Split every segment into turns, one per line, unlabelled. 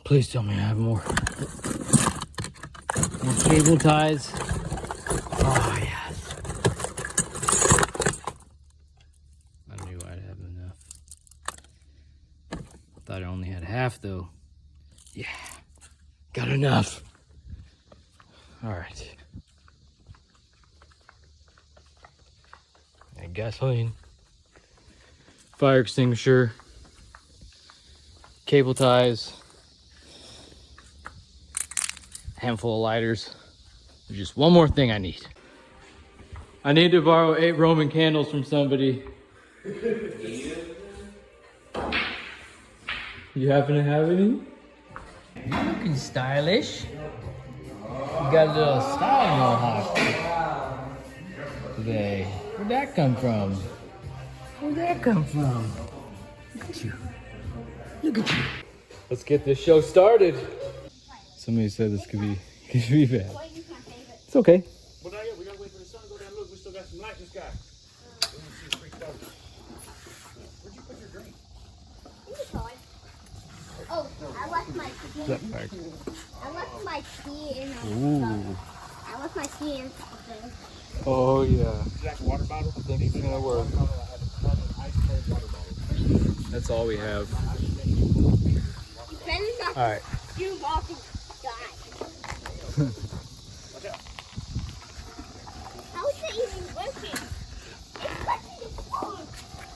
Please tell me I have more. More cable ties. Oh, yes. I knew I'd have enough. I thought I only had half, though. Yeah. Got enough. All right. And gasoline. Fire extinguisher. Cable ties. Handful of lighters. There's just one more thing I need. I need to borrow 8 Roman candles from somebody. You happen to have any? You're looking stylish. You got a little style mohawk today. Where'd that come from? Where'd that come from? Look at you. Look at you. Let's get this show started. Somebody said this could be bad. It's okay.
Well, not yet. We gotta wait for the sun to go down. Look, we still got some light in the sky. Where'd you put your drink?
Oh, I left my key. I left my key in the I left my key in something.
Oh yeah.
That water bottle?
I think it's gonna work. That's all we have. All right.
You walking die. How is it even working?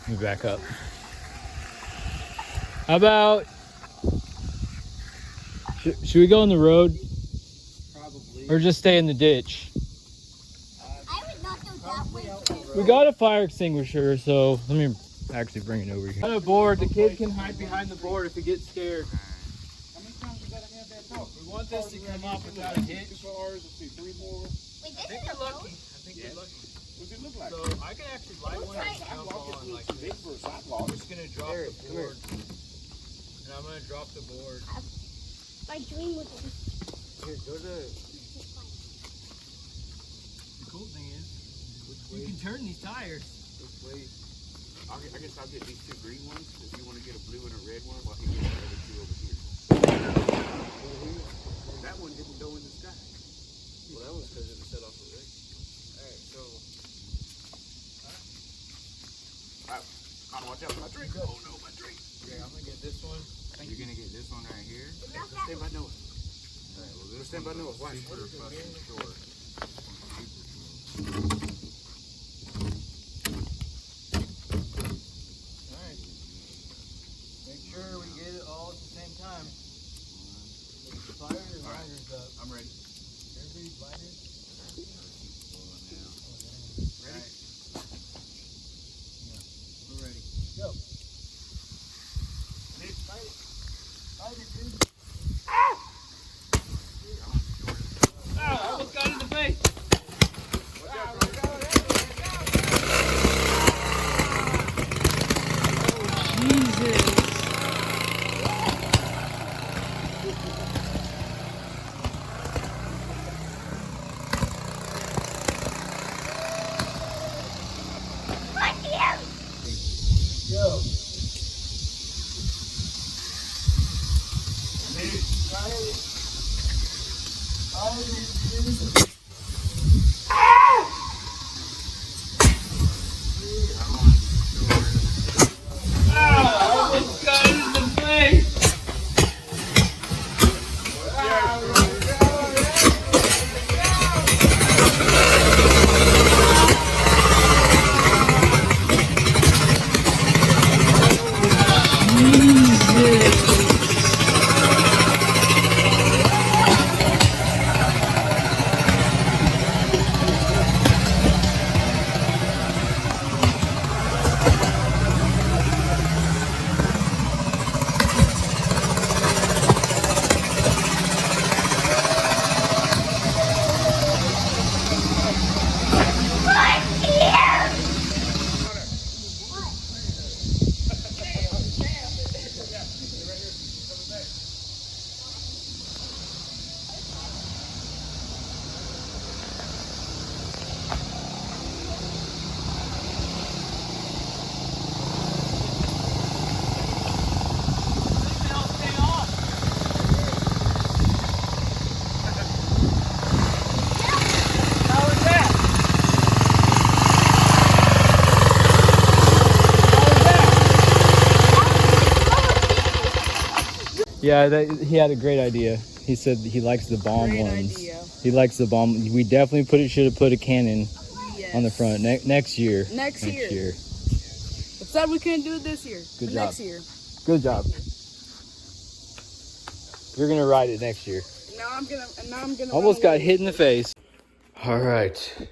Let me back up. How about, should we go on the road? Probably. Or just stay in the ditch?
I would not go that way.
We got a fire extinguisher, so let me actually bring it over here. On a board, the kid can hide behind the board if he gets scared.
How many times you gotta have that talk?
We want this to come off without a hitch.
2 hours, let's see, 3 more.
Wait, this
I think
is
we're
a
lucky.
boat?
I think we're lucky.
What's it look like?
So I can actually light one and jump on like
Big
this.
for a sidewalk.
I'm just gonna drop the board. And I'm gonna drop the board.
My dream was
Here, go to. The cool thing is, you can turn these tires.
I guess I'll get these 2 green ones. If you want to get a blue and a red one, well, I can get the other 2 over here. That one didn't go in the sky.
Well, that was because it was set off the rig. Alright, so.
I'll watch out for my drink. Oh no, my drink.
Okay, I'm gonna get this one.
You're gonna get this one right here.
not
Let's stand by Noah.
Alright, well,
Let's stand by Noah. Watch.
super fucking short. Alright. Make sure we get it all at the same time. Fire your lighters up.
I'm ready.
Everybody's lighters.
Ready?
Yeah, we're ready. Go. Light it, dude. I almost got it in the face. Jesus. Go. Almost got it in the face. Yeah, he had a great idea. He said he likes the bomb
Great
ones.
idea.
He likes the bomb. We definitely should have put a cannon
Yes.
on the front next year.
Next year. But said we couldn't do it this year.
Good
but
job.
Next year.
Good job. You're gonna ride it next year.
Now I'm gonna.
Almost got hit in the face. All right.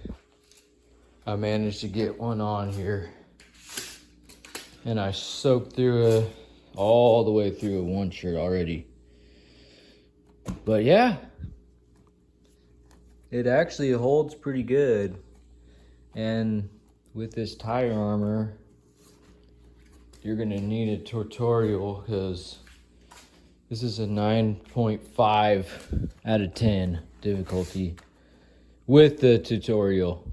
I managed to get one on here. And I soaked through all the way through one shirt already. But yeah, it actually holds pretty good. And with this tire armor, you're gonna need a tutorial because this is a 9.5 out of 10 difficulty with the tutorial.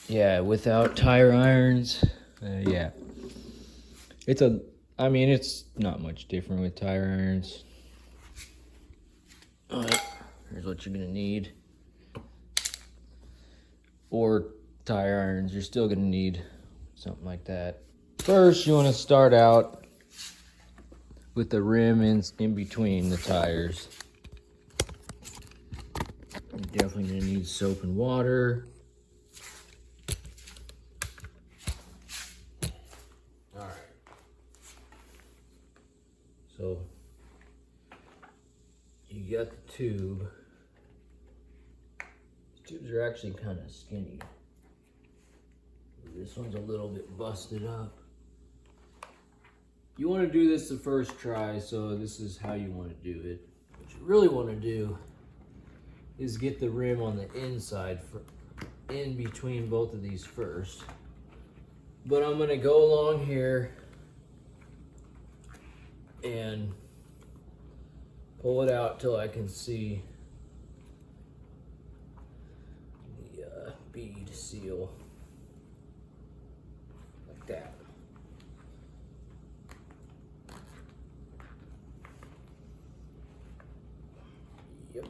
Yeah, without tire irons, yeah. It's not much different with tire irons. Alright, here's what you're gonna need. Or tire irons, you're still gonna need something like that. First, you wanna start out with the rim in between the tires. You're definitely gonna need soap and water. So you got the tube. The tubes are actually kind of skinny. This one's a little bit busted up. You want to do this the first try, so this is how you want to do it. What you really want to do is get the rim on the inside in between both of these first. But I'm going to go along here and pull it out till I can see the bead seal, like that. Yep.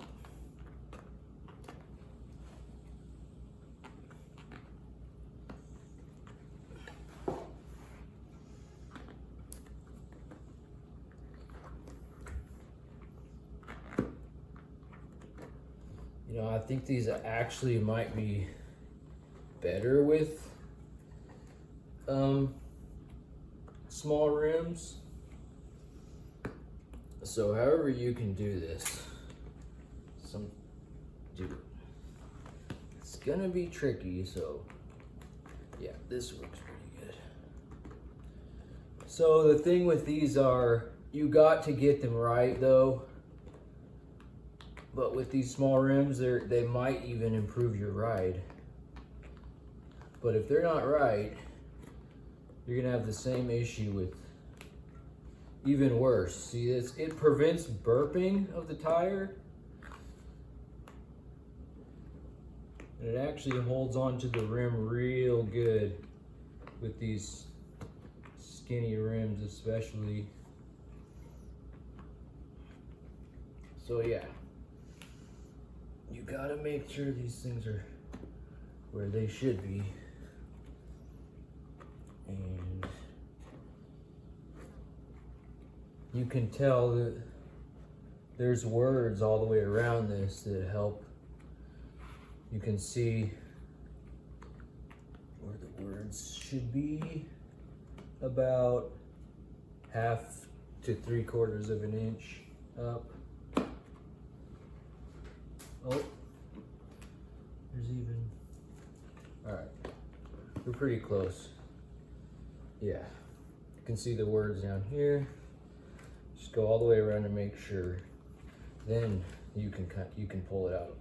You know, I think these actually might be better with small rims. So however you can do this, it's gonna be tricky, so yeah, this works pretty good. So the thing with these are, you got to get them right though. But with these small rims, they might even improve your ride. But if they're not right, you're gonna have the same issue with, even worse. See this? It prevents burping of the tire. And it actually holds onto the rim real good with these skinny rims especially. So yeah. You gotta make sure these things are where they should be. And you can tell that there's words all the way around this that help. You can see where the words should be about 1/2 to 3/4 of an inch up. Oh, there's even, all right, we're pretty close. Yeah, you can see the words down here. Just go all the way around to make sure. Then you can pull it out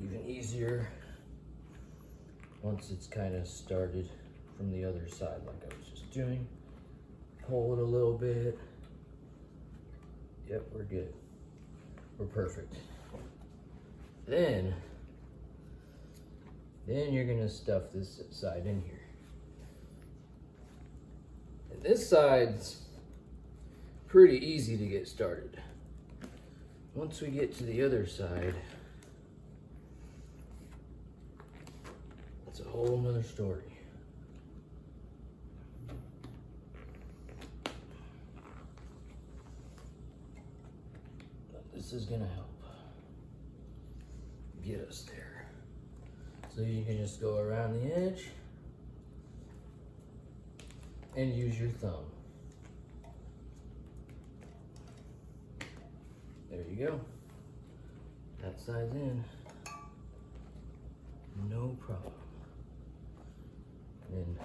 even easier once it's kind of started from the other side, like I was just doing. Pull it a little bit. Yep, we're good. We're perfect. Then you're gonna stuff this side in here. And this side's pretty easy to get started. Once we get to the other side, it's a whole nother story. this is gonna help get us there. So you can just go around the edge and use your thumb. There you go. That side's in. No problem. Then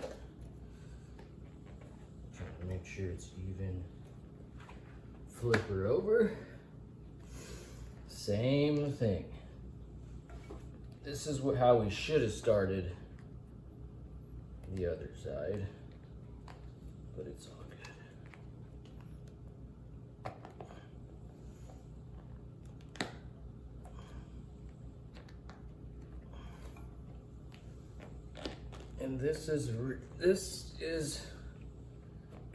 trying to make sure it's even. Flip her over. Same thing. This is how we should have started the other side, but it's all good. And this is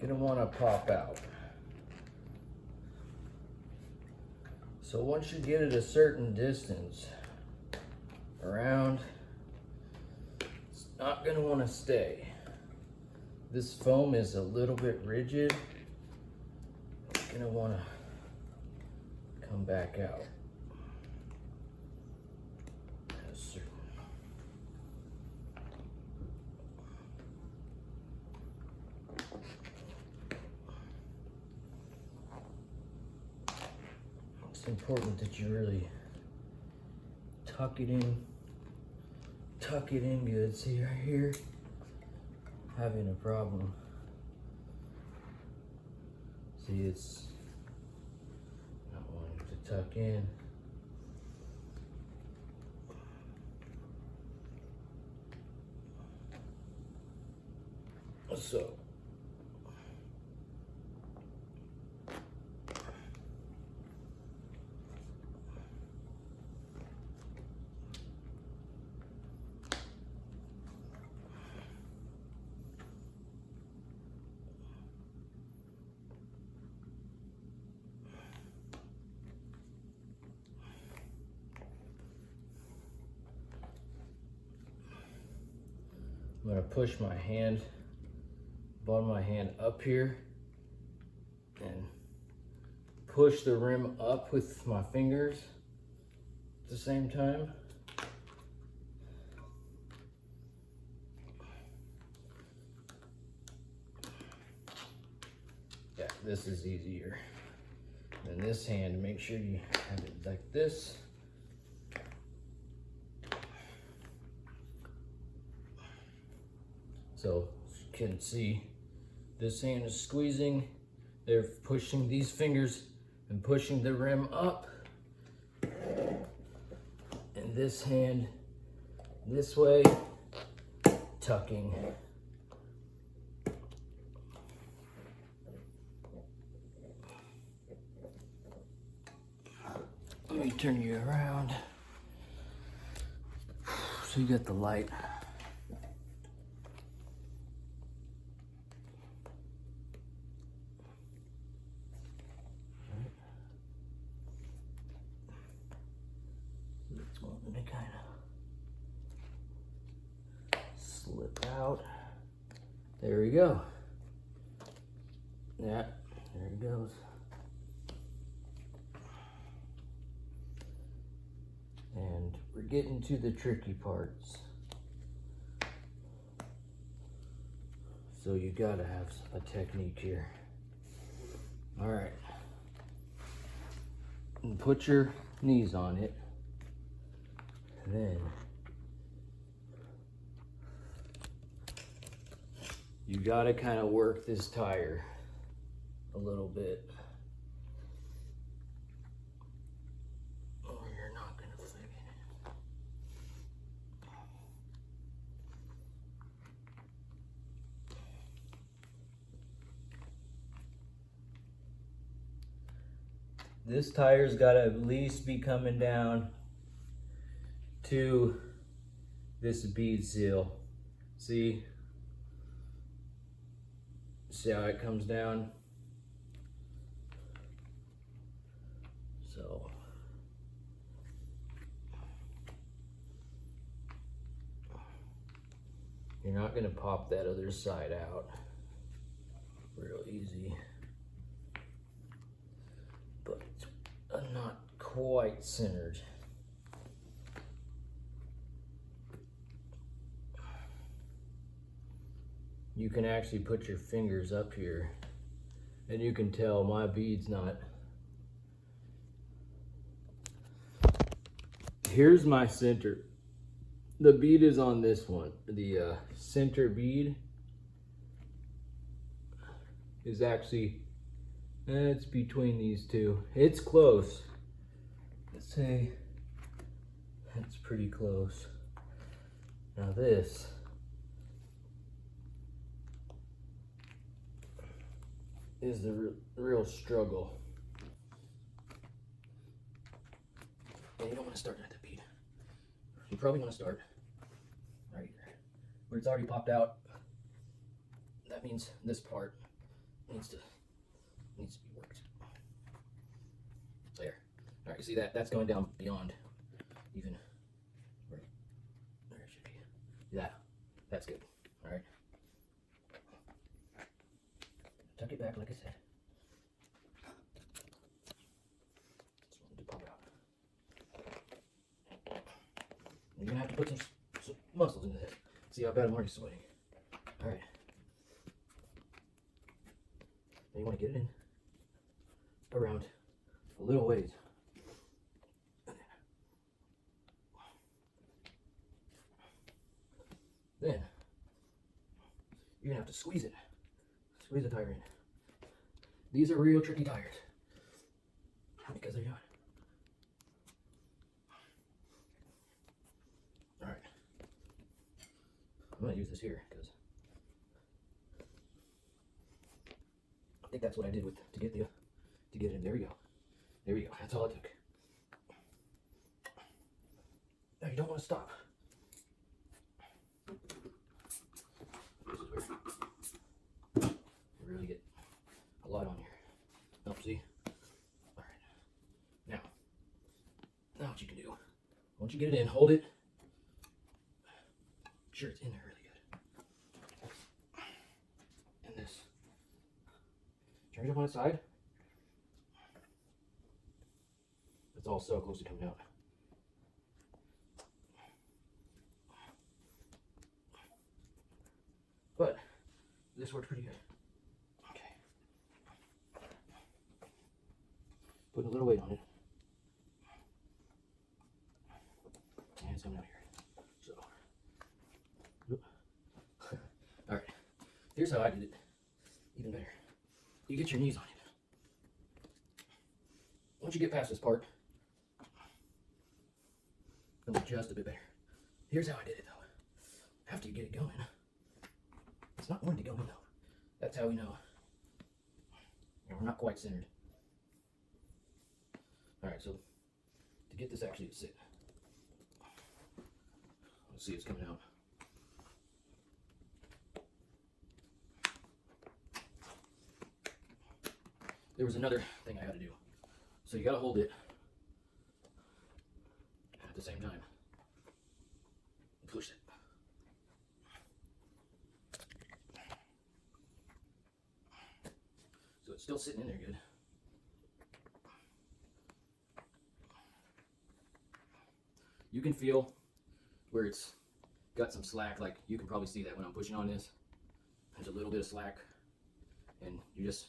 gonna want to pop out. So once you get it a certain distance around, it's not gonna want to stay. This foam is a little bit rigid. It's gonna want to come back out. At a certain. It's important that you really tuck it in good. See right here, having a problem. See, it's not wanting to tuck in. So I'm gonna push my hand, bottom of my hand up here, and push the rim up with my fingers at the same time. Yeah, this is easier. And this hand, make sure you have it like this. So you can see this hand is squeezing, they're pushing these fingers and pushing the rim up. And this hand, this way, tucking. Let me turn you around. So you got the light. It's wanting to kind of slip out. There we go. Yeah, there it goes. And we're getting to the tricky parts. So you gotta have a technique here. All right. And put your knees on it. Then you gotta kind of work this tire a little bit. Or you're not gonna fit in it. This tire's gotta at least be coming down to this bead seal. See how it comes down? So you're not gonna pop that other side out real easy, but I'm not quite centered. You can actually put your fingers up here and you can tell my bead's not. Here's my center. The bead is on this one. The center bead is actually, it's between these two. It's close. Let's say it's pretty close. Now this is the real struggle. And you don't want to start at the bead. You probably want to start right here, where it's already popped out. That means this part needs to be worked. There. All right, you see that? That's going down beyond even where it should be. That's good. All right. Tuck it back like I said. Just want it to pop out. You're gonna have to put some muscles into this. See how bad I'm already sweating. All right. Now you want to get it in around a little ways. Then you're gonna have to squeeze it. Squeeze the tire in. These are real tricky tires because they're not. All right, I'm gonna use this here because I think that's what I did to get it in. There we go. There we go. That's all it took. Now you don't want to stop. This is where you really get a lot on here. Oh, see? All right. Now what you can do, once you get it in, hold it. Make sure it's in there really good. And this. Turn it up on its side. It's all so close to coming out. But this worked pretty good. Okay. Putting a little weight on it. And it's coming out here. So. Alright. Here's how I did it. Even better. You get your knees on it. Once you get past this part, it'll be just a bit better. Here's how I did it though. After you get it going, it's not going to go in though. That's how we know. We're not quite centered. Alright, so to get this actually to sit, let's see, it's coming out. There was another thing I had to do. So you gotta hold it at the same time. Push it. So it's still sitting in there good. You can feel where it's got some slack, like you can probably see that when I'm pushing on this. There's a little bit of slack, and you just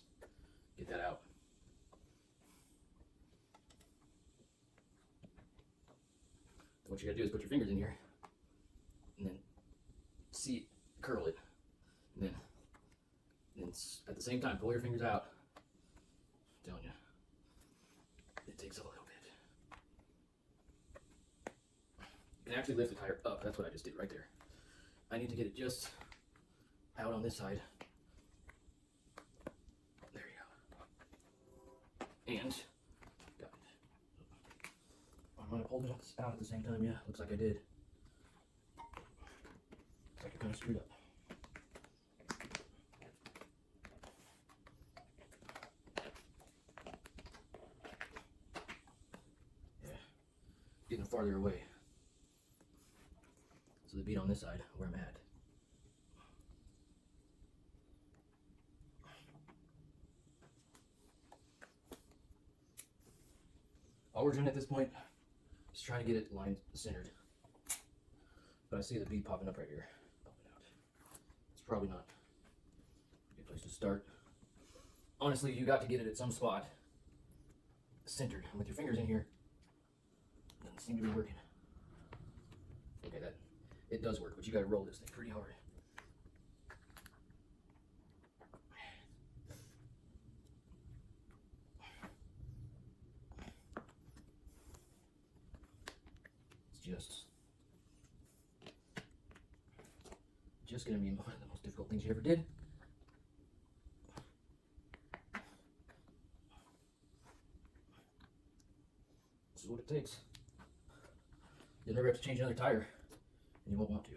get that out. What you gotta do is put your fingers in here, and then curl it, and then at the same time pull your fingers out. I'm telling you, it takes a little bit. You can actually lift the tire up. That's what I just did right there. I need to get it just out on this side. There you go. And got it. I'm gonna hold it out at the same time. Yeah, looks like I did. Looks like I kind of screwed up. Yeah, getting farther away. So the bead on this side, where I'm at.
All we're doing at this point is trying to get it lined centered. But I see the bead popping up right here. Popping out. It's probably not a good place to start. Honestly, you got to get it at some spot centered. With your fingers in here, doesn't seem to be working. Okay, it does work, but you got to roll this thing pretty hard. It's just going to be one of the most difficult things you ever did. This is what it takes. You'll never have to change another tire, and you won't want to.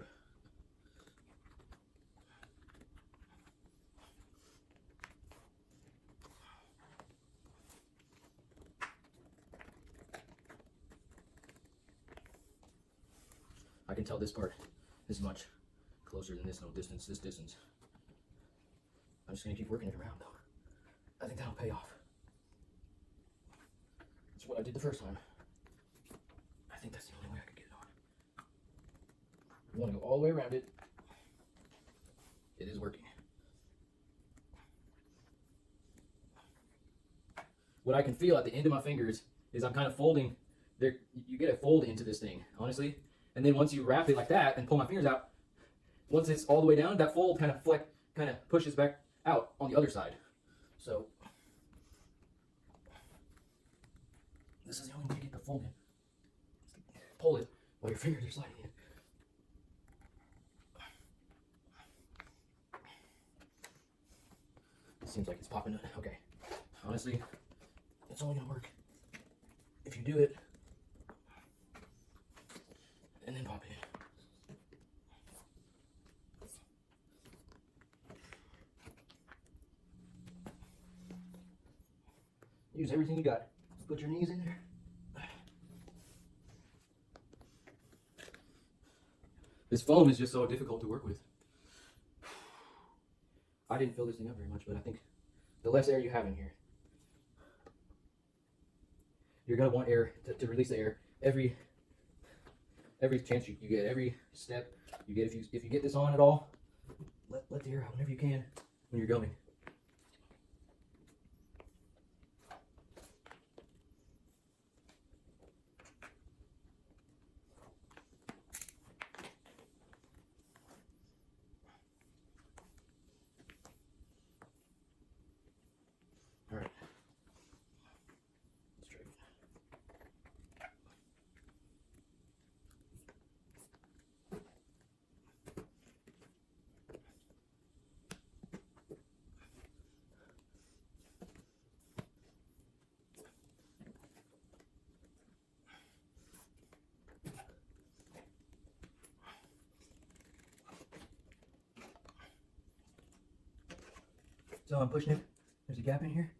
I can tell this part is much closer than this distance. I'm just gonna keep working it around though. I think that'll pay off. That's what I did the first time. I think that's the only way I could get it on. You wanna go all the way around it. It is working. What I can feel at the end of my fingers is I'm kind of folding. There, you get a fold into this thing, honestly. And then once you wrap it like that and pull my fingers out, once it's all the way down, that fold kind of pushes back out on the other side. So this is the only way to get the fold in. Pull it while your fingers are sliding in. It seems like it's popping. Okay. Honestly, it's only gonna work if you do it and then pop it in. Use everything you got. Put your knees in there. This foam is just so difficult to work with. I didn't fill this thing up very much, but I think the less air you have in here, you're gonna want air to release the air every chance you get, every step you get. If you get this on at all, let the air out whenever you can when you're going. All right. Let's try it. So I'm pushing it. There's a gap in here.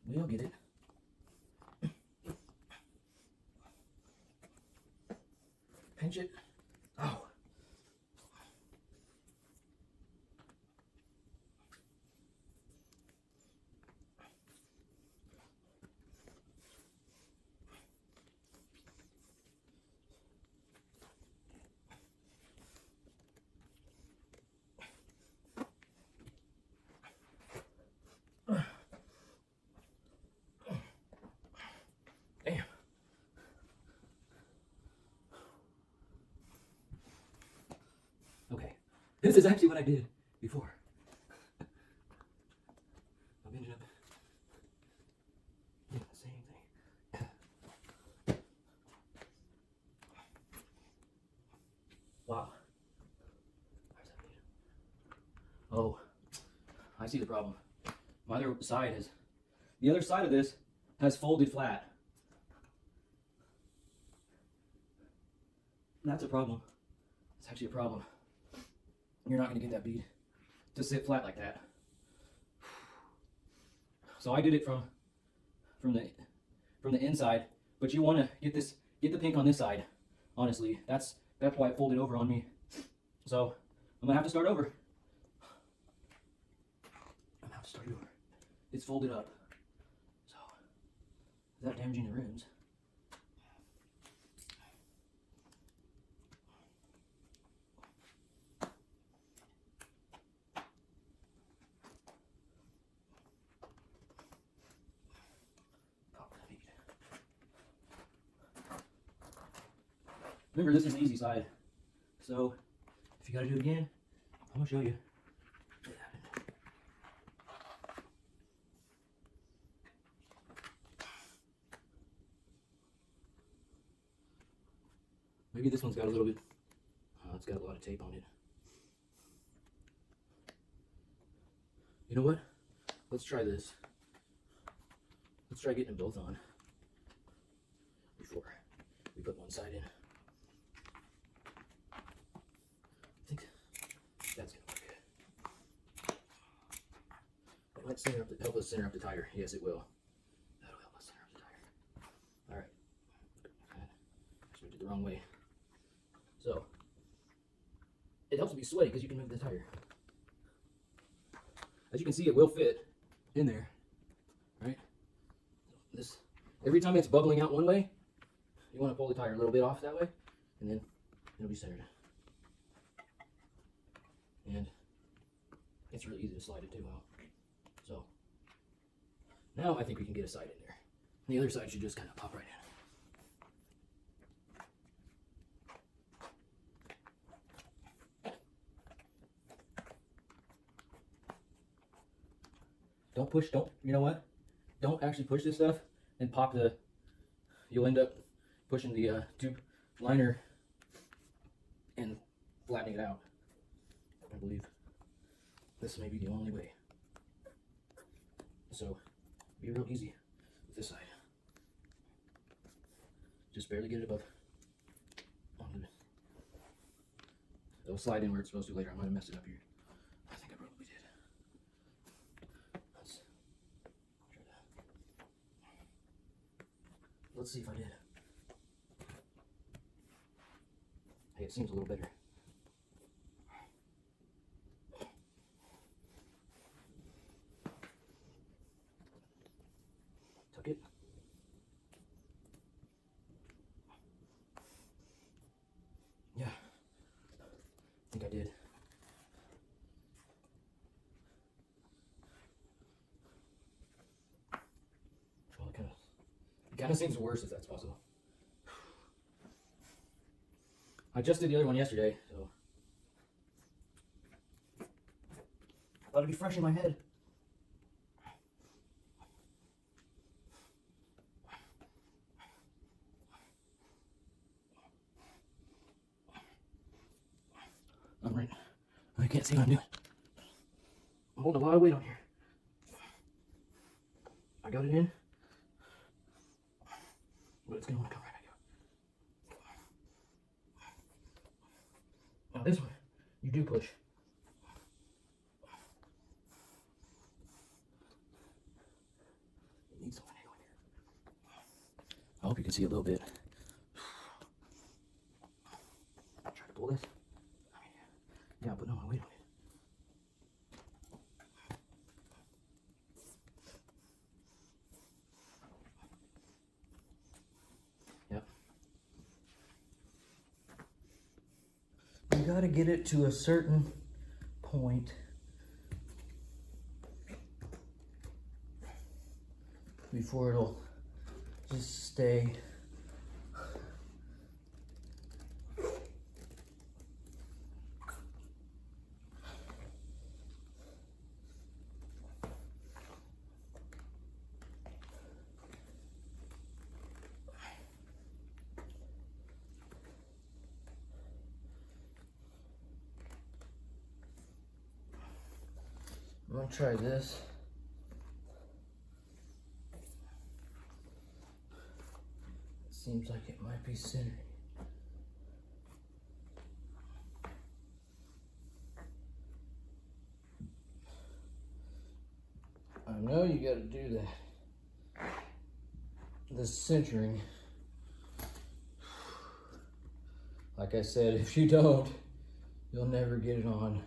We'll get it. Pinch it. Oh. Damn. Okay. This is actually what I did before. I'm ended up doing the same thing. Wow. Where's that meter? Oh, I see the problem. My other side is, the other side of this has folded flat. That's a problem. It's actually a problem. You're not going to get that bead to sit flat like that. So I did it from the inside, but you want to get get the pink on this side. Honestly, that's why it folded over on me. So I'm gonna have to start over. I'm gonna have to start over. It's folded up. So without damaging the rims. Remember, this is the easy side. So if you gotta do it again, I'm gonna show you. Maybe this one's got a little bit, it's got a lot of tape on it. You know what? Let's try this. Let's try getting them both on before we put one side in. I think that's gonna work good. It might center up the, help us center up the tire. Yes, it will. That'll help us center up the tire. All right. Actually, I did the wrong way. So it helps to be sweaty because you can move the tire. As you can see, it will fit in there, right? This, every time it's bubbling out one way, you want to pull the tire a little bit off that way, and then it'll be centered. And it's really easy to slide it too out. So now I think we can get a side in there. And the other side should just kind of pop right in. Don't push, you know what? Don't actually push this stuff and pop the, you'll end up pushing the tube liner and flattening it out. I believe this may be the only way. So be real easy with this side. Just barely get it above. It'll slide in where it's supposed to later. I might have messed it up here. I think I probably did. Let's see if I did. Hey, it seems a little better. Tuck it. Yeah, I think I did. Well, it kind of seems worse if that's possible. I just did the other one yesterday, so I thought it'd be fresh in my head. All right, I can't see what I'm doing. I'm holding a lot of weight on here. I got it in, but it's gonna want to come right back out. Now this one, you do push. It needs some angle in here. I hope you can see a little bit. Try to pull this. Yeah, I'm putting all my weight on it. Yep. You gotta get it to a certain point before it'll just stay. I'm gonna try this. It seems like it might be centered. I know you gotta do that. The centering. Like I said, if you don't, you'll never get it on.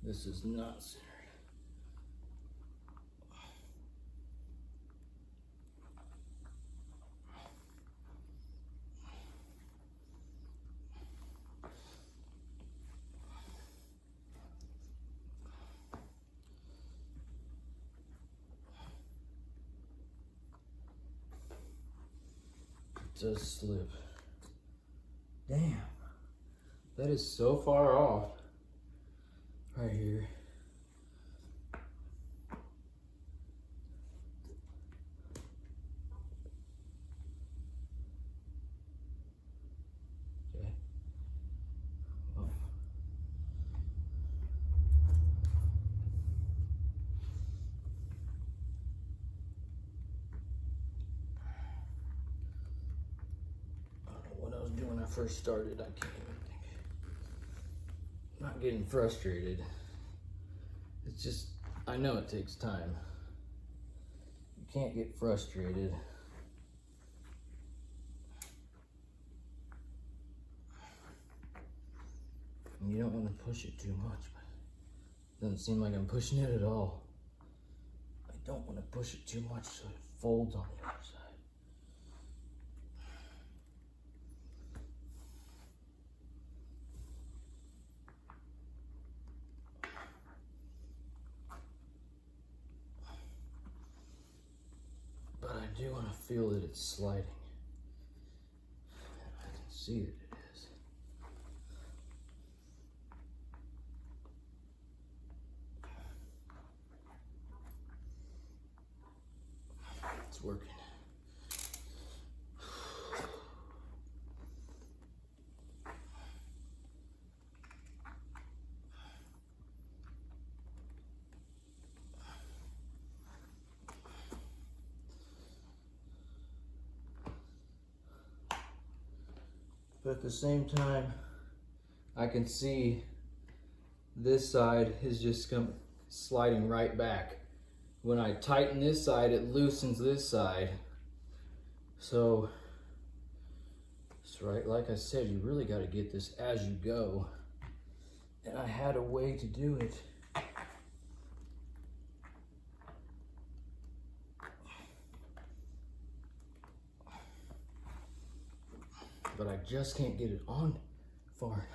This is not centered. It does slip. Damn. That is so far off. Right here. Okay. Oh. I don't know what I was doing when I first started. I can't even think. I'm not getting frustrated. It's just, I know it takes time. You can't get frustrated. And you don't want to push it too much, but it doesn't seem like I'm pushing it at all. I don't want to push it too much so it folds on the other side. But I do want to feel that it's sliding. I can see that it is. It's working. But at the same time, I can see this side is just sliding right back. When I tighten this side, it loosens this side. So, it's right, like I said, you really got to get this as you go. And I had a way to do it. But I just can't get it on far enough.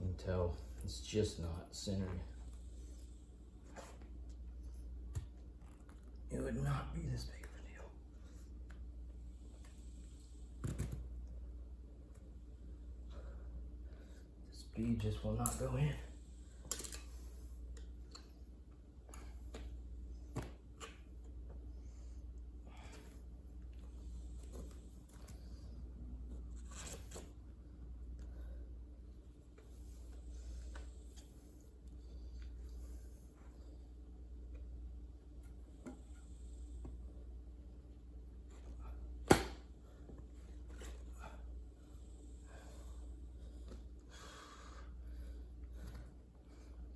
Until it's just not centered. It would not be this big of a deal. This bead just will not go in.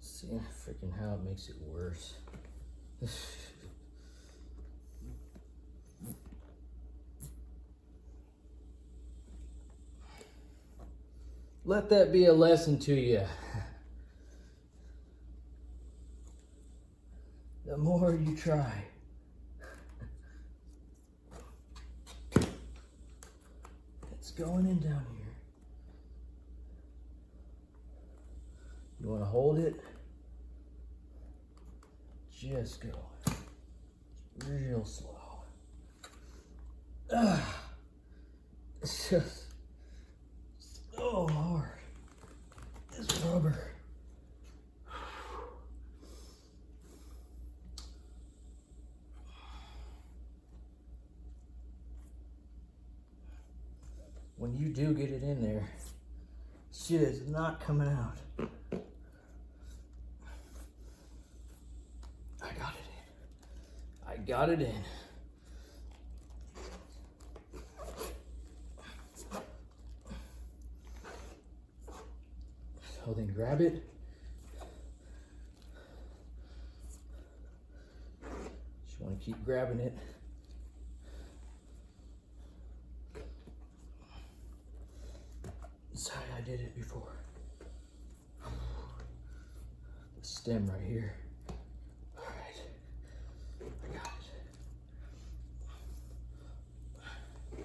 See freaking how it makes it worse.
let that be a lesson to you. The more you try, it's going in down here. You want to hold it? Just go real slow. It's just so hard. This rubber. When you do get it in there, shit is not coming out. I got it in. I got it in. So then grab it. Just want to keep grabbing it. That's how I did it before. The stem right here. All right, I got it.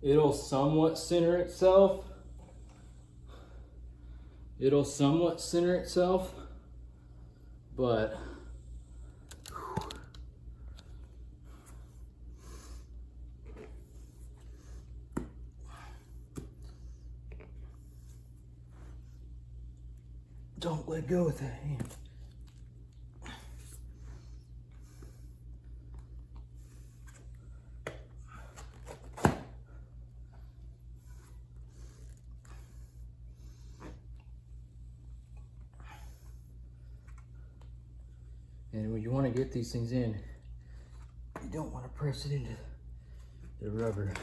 It'll somewhat center itself. But don't let go with that hand. And when you want to get these things in, you don't want to press it into the rubber.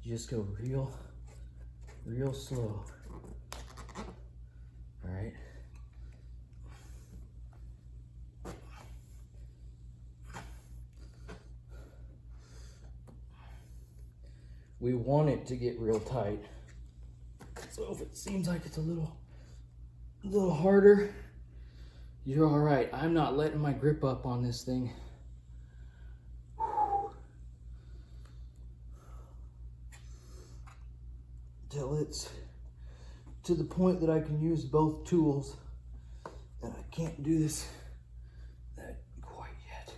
You just go real slow. All right. We want it to get real tight. So if it seems like it's a little harder, you're all right. I'm not letting my grip up on this thing. Till it's to the point that I can use both tools. And I can't do this quite yet.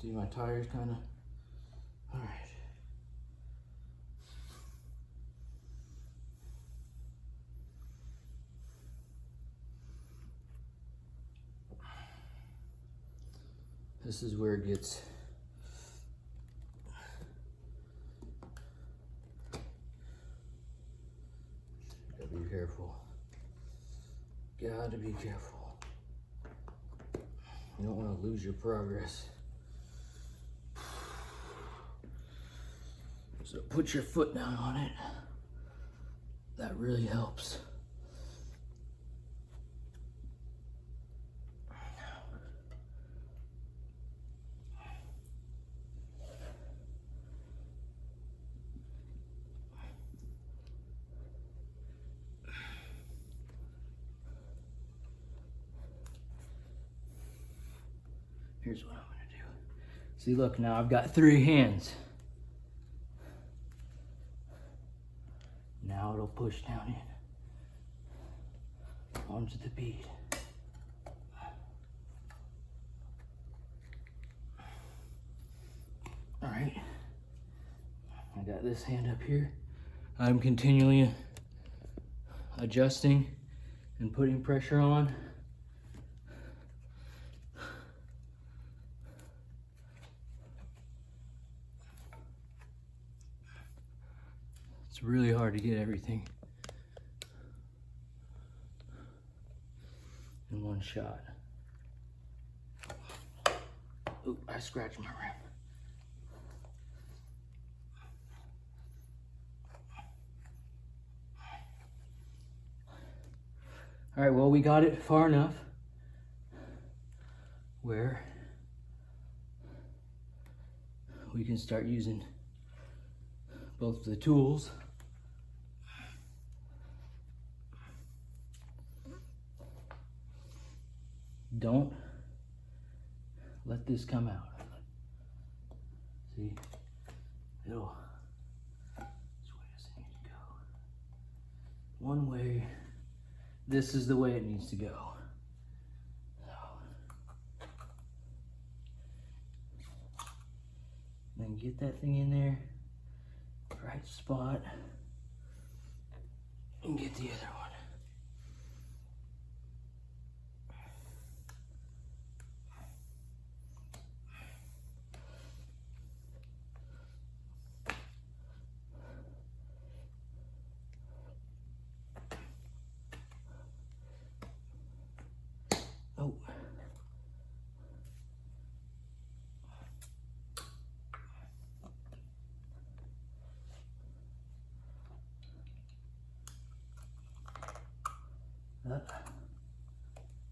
See, my tires kind of, all right. This is where it gets gotta be careful. Gotta be careful. You don't want to lose your progress. So put your foot down on it. That really helps. Here's what I'm gonna do. See, look, now I've got 3 hands. Now it'll push down in onto the bead. All right, I got this hand up here. I'm continually adjusting and putting pressure on. It's really hard to get everything in one shot. Ooh, I scratched my rim. All right, well, we got it far enough.
where we can start using both the tools don't let this come out. See, it'll, this way doesn't need to go. One way, this is the way it needs to go. So, then get that thing in there, right spot, and get the other one. Oh.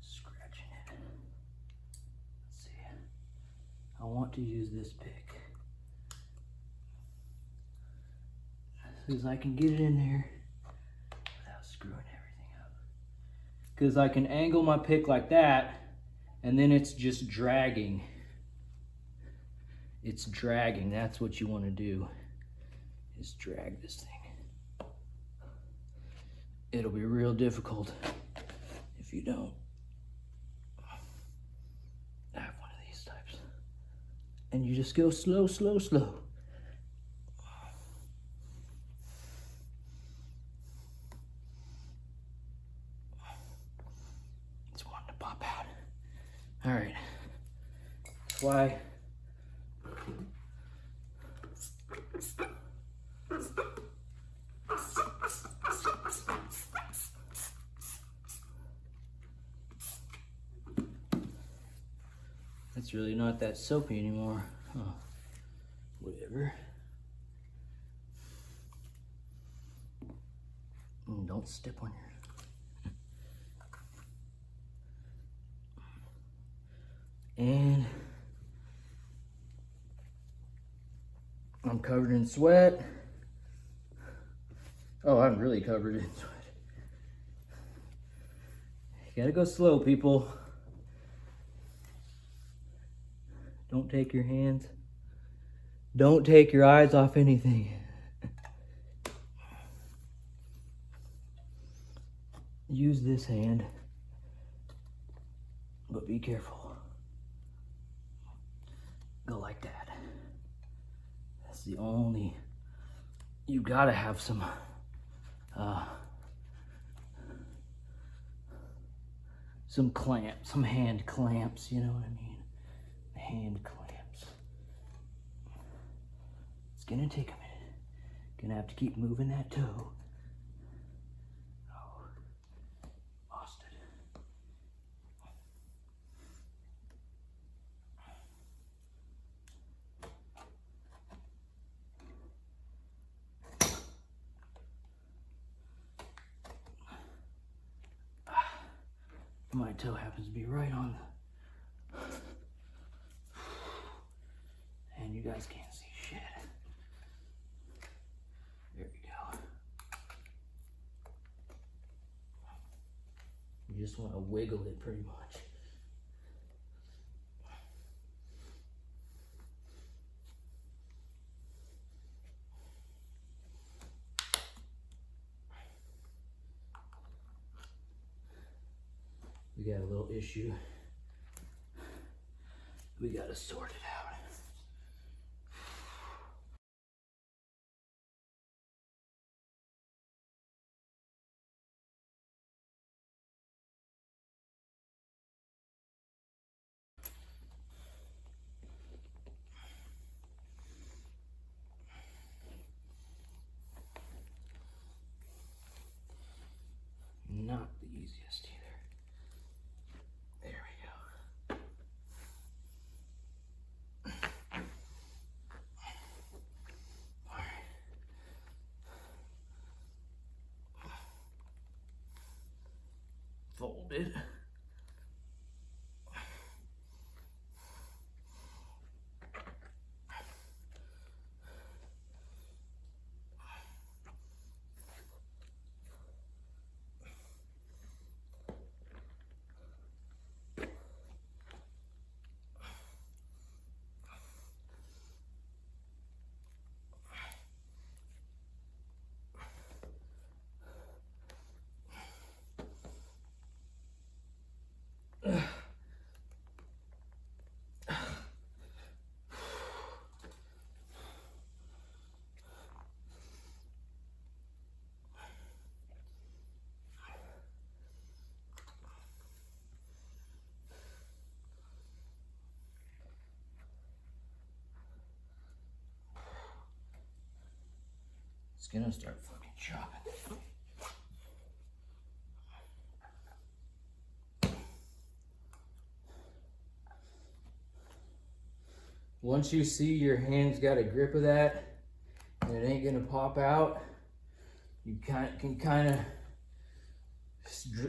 Scratching it. Let's see. I want to use this pick. Because I can get it in there without screwing everything up. Because I can angle my pick like that, and then it's just dragging. It's dragging. That's what you want to do, is drag this thing. It'll be real difficult if you don't. I have one of these types. And you just go slow, slow, slow. It's wanting to pop out. All right. That's why it's really not that soapy anymore. Huh. Whatever. Don't step on your... And I'm covered in sweat. Oh, I'm really covered in sweat. You gotta go slow, people. Don't take your hands. Don't take your eyes off anything. Use this hand, but be careful. Go like that. That's the only, you gotta have some clamps, some hand clamps, you know what I mean? Hand clamps. It's gonna take a minute. Gonna have to keep moving that toe. Oh, lost it. My toe happens to be right on the... And you guys can't see shit. There we go. You just want to wiggle it pretty much. We got a little issue. We got to sort it out. Not the easiest either. There we go. All right. Fold it. gonna start fucking chopping. Once you see your hand's got a grip of that and it ain't gonna pop out, you can kind of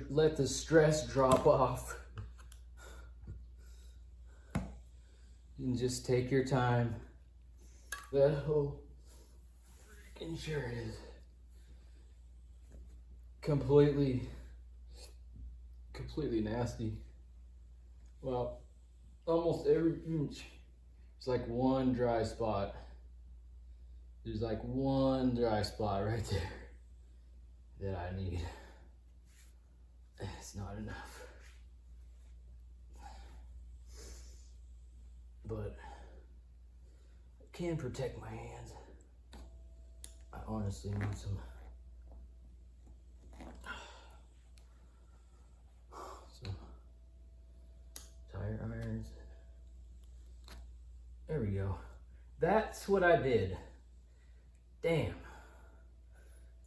let the stress drop off. And just take your time. That whole freaking shirt is completely nasty. Well, almost every inch. It's like one dry spot. There's like one dry spot right there that I need. It's not enough. But I can protect my hands. I honestly need some tire irons. There we go. That's what I did. Damn.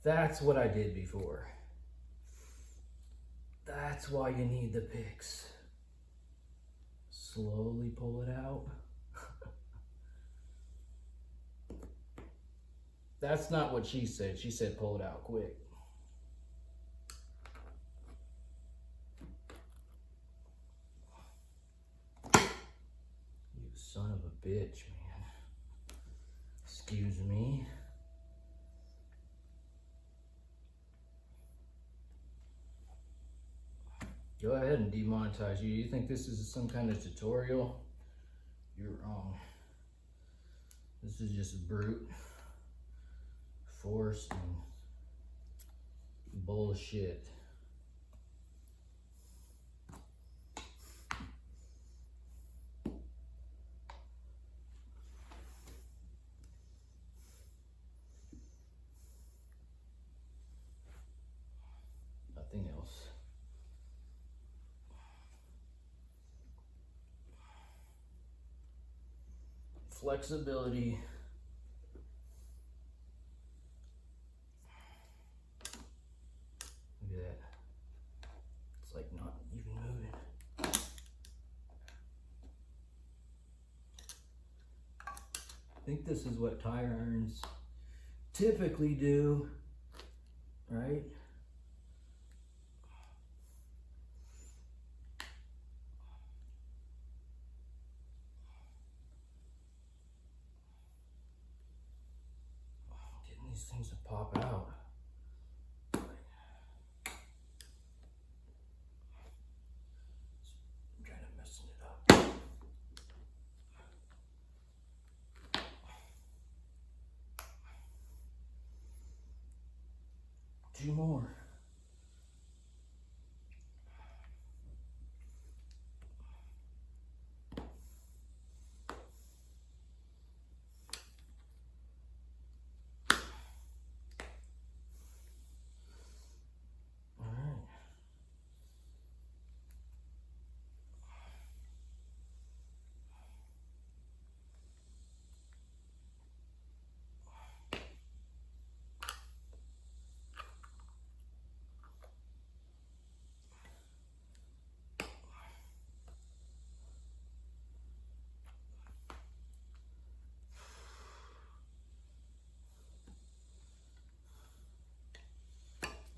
That's what I did before. That's why you need the picks. Slowly pull it out. That's not what she said. She said pull it out quick. You son of a bitch, man. Excuse me. Go ahead and demonetize you. You think this is some kind of tutorial? You're wrong. This is just brute force and bullshit. Nothing else. Flexibility. Look at that. It's like not even moving. I think this is what tire irons typically do, right? These things to pop out. I'm trying to mess it up. Two more.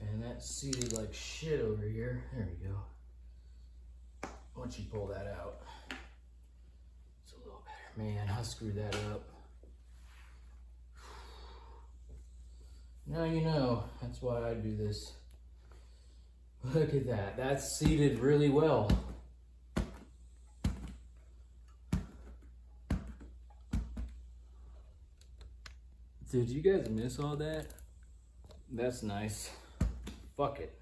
And that's seated like shit over here. There we go. Once you pull that out, it's a little better. Man, I screwed that up. Now you know, that's why I do this. Look at that. That's seated really well. Did you guys miss all that? That's nice. Fuck it.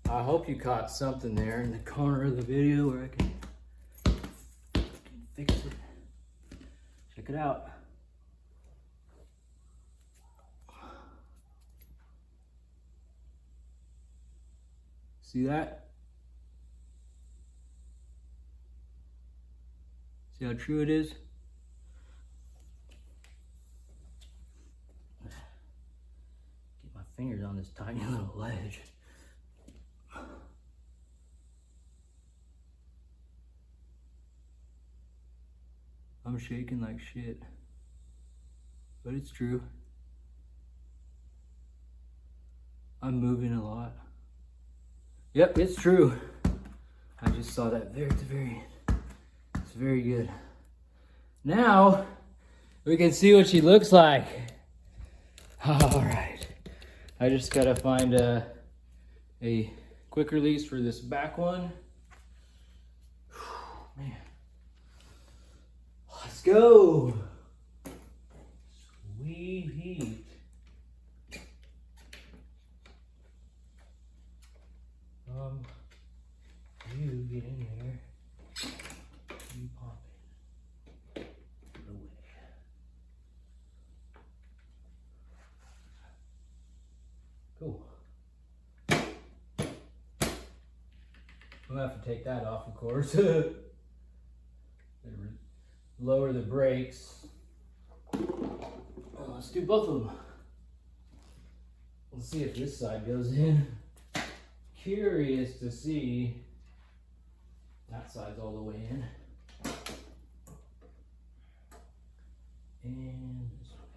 I hope you caught something there in the corner of the video where I can fix it. Check it out. See that? See See how true it is? Get my fingers on this tiny little ledge. I'm shaking like shit, but it's true. I'm moving a lot. Yep, it's true. I just saw that there at the very end. It's very good. Now, we can see what she looks like. All right. I just gotta find a quick release for this back one. Whew, man. Let's go. Sweet heat. You get in there. You pop it. Away. Cool. I'm gonna have to take that off, of course. Lower the brakes. Let's do both of them. Let's see if this side goes in. Curious to see. That side's all the way in. And this way.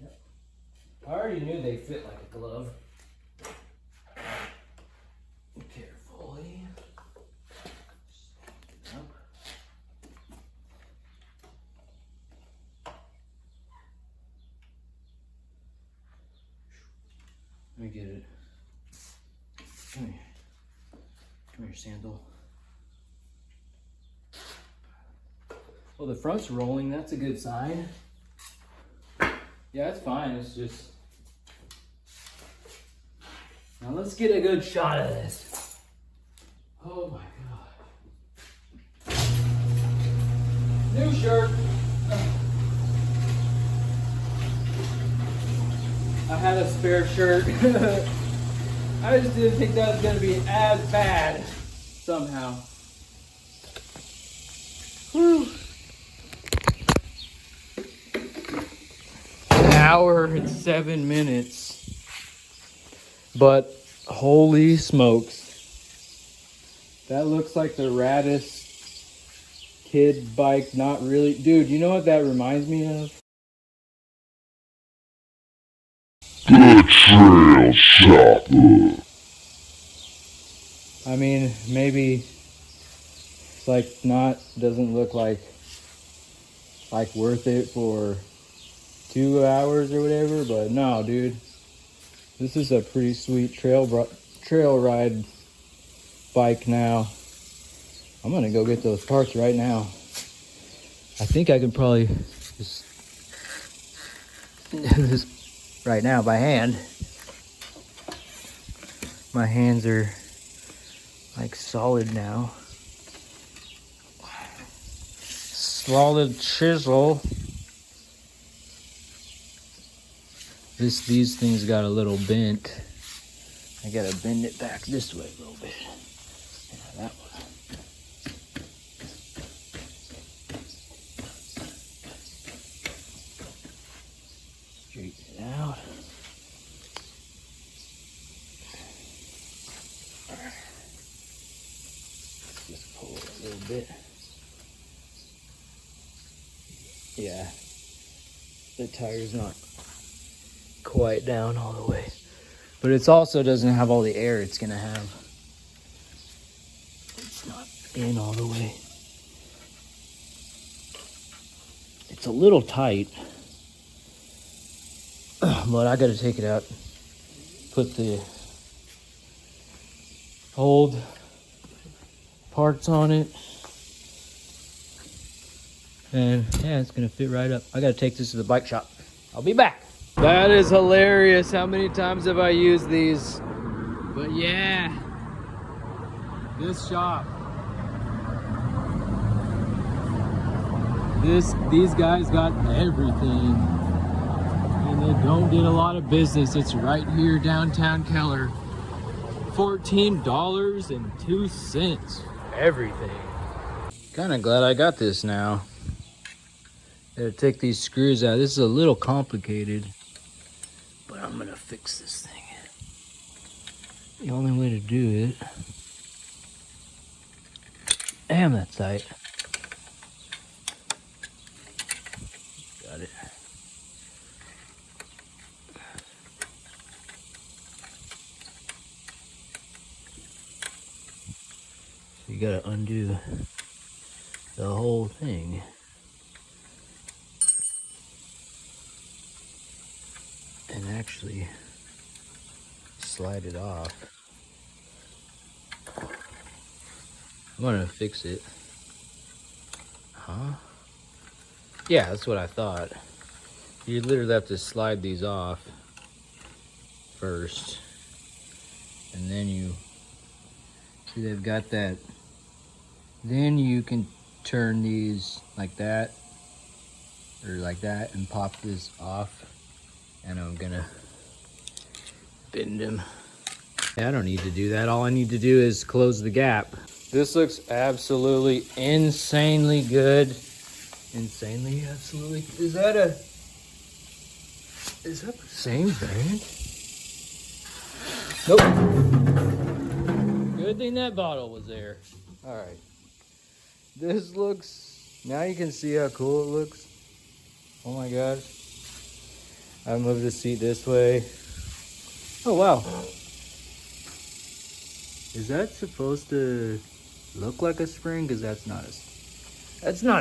Yep. I already knew they fit like a glove. Carefully. Up. Let me get it. Come here. Come here, Sandal. Well, the front's rolling. That's a good sign. Yeah, it's fine. It's just... Now let's get a good shot of this. Oh my God. New shirt. I had a spare shirt. I just didn't think that was going to be as bad somehow. Whew. An hour and 7 minutes. But holy smokes. That looks like the raddest kid bike. Not really. Dude, you know what that reminds me of?
The Trail Chopper.
I mean, maybe it's like doesn't look like worth it for 2 hours or whatever, but no, dude. This is a pretty sweet trail ride bike now. I'm gonna go get those parts right now. I think I could probably just do this right now by hand. My hands are like solid now. Solid chisel. These things got a little bent. I gotta bend it back this way a little bit. Yeah, that one. Straighten it out. Just pull it a little bit. Yeah, the tire's not quite down all the way, but it also doesn't have all the air it's gonna have. It's not in all the way. It's a little tight, but I gotta take it out, put the old parts on it, and yeah, it's gonna fit right up. I gotta take this to the bike shop. I'll be back. That is hilarious. How many times have I used these? But yeah, this shop. These guys got everything. And they don't get a lot of business. It's right here downtown Keller.
$14.02. Everything. Kind of glad I got this now. Gotta take these screws out. This is a little complicated, but I'm gonna fix this thing. The only way to do it. Damn, that's tight. Got it. So you gotta undo the whole thing. And actually slide it off. I'm gonna fix it. Huh? Yeah, that's what I thought. You literally have to slide these off first. And then you see they've got that. Then you can turn these like that or like that and pop this off. And I'm gonna bend them. I don't need to do that. All I need to do is close the gap. This looks absolutely insanely good. Insanely, absolutely. Is that the same brand? Nope. Good thing that bottle was there. All right. This looks, now you can see how cool it looks. Oh my gosh. I moved the seat this way. Oh wow. Is that supposed to look like a spring? Because that's not a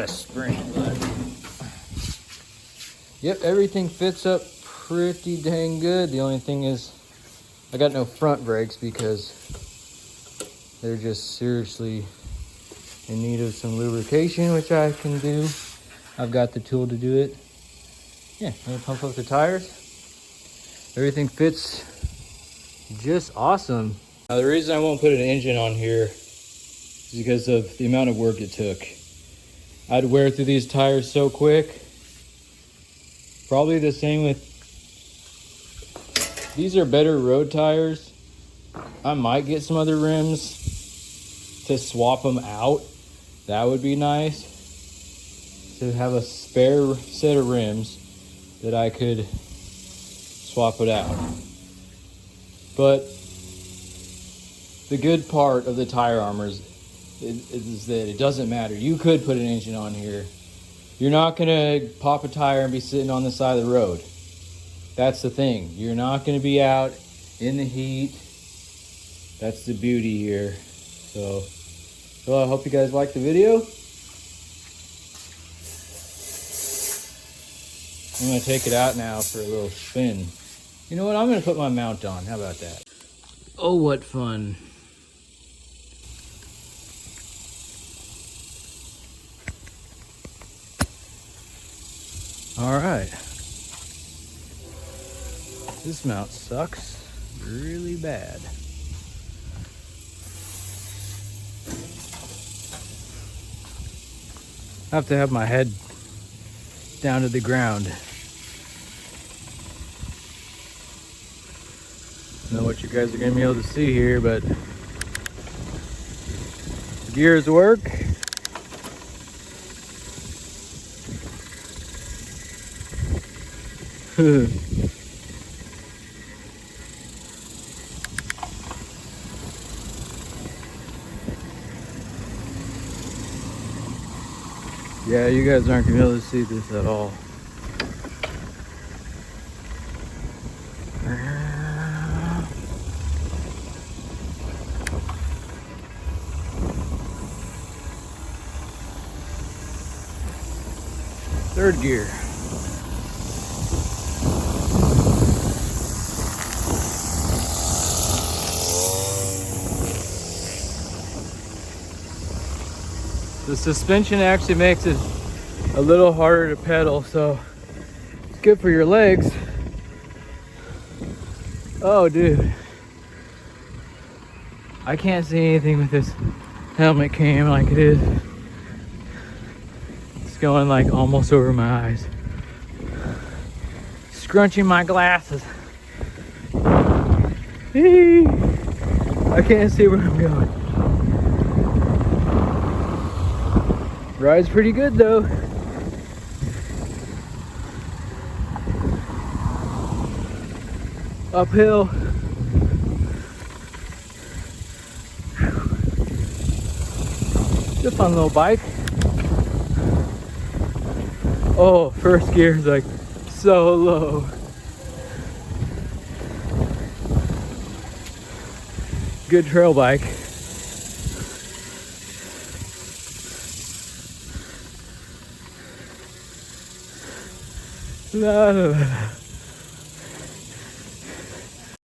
spring, but yep, everything fits up pretty dang good. The only thing is I got no front brakes because they're just seriously in need of some lubrication, which I can do. I've got the tool to do it. Yeah, I'm gonna pump up the tires. Everything fits just awesome. Now the reason I won't put an engine on here is because of the amount of work it took. I'd wear through these tires so quick. Probably the same with, these are better road tires. I might get some other rims to swap them out. That would be nice. To have a spare set of rims that I could swap it out. But the good part of the tire armors is that it doesn't matter. You could put an engine on here. You're not gonna pop a tire and be sitting on the side of the road. That's the thing. You're not gonna be out in the heat. That's the beauty here. So I hope you guys liked the video. I'm gonna take it out now for a little spin. You know what? I'm gonna put my mount on. How about that? Oh, what fun. All right. This mount sucks really bad. I have to have my head down to the ground. I don't know what you guys are gonna be able to see here, but the gears work. Yeah, you guys aren't gonna be able to see this at all. Third gear. The suspension actually makes it a little harder to pedal, so it's good for your legs. Oh, dude. I can't see anything with this helmet cam like it is. It's going like almost over my eyes. Scrunching my glasses. I can't see where I'm going. Ride's pretty good though. Uphill. It's a fun little bike. Oh, first gear is like so low. Good trail bike. La, la, la.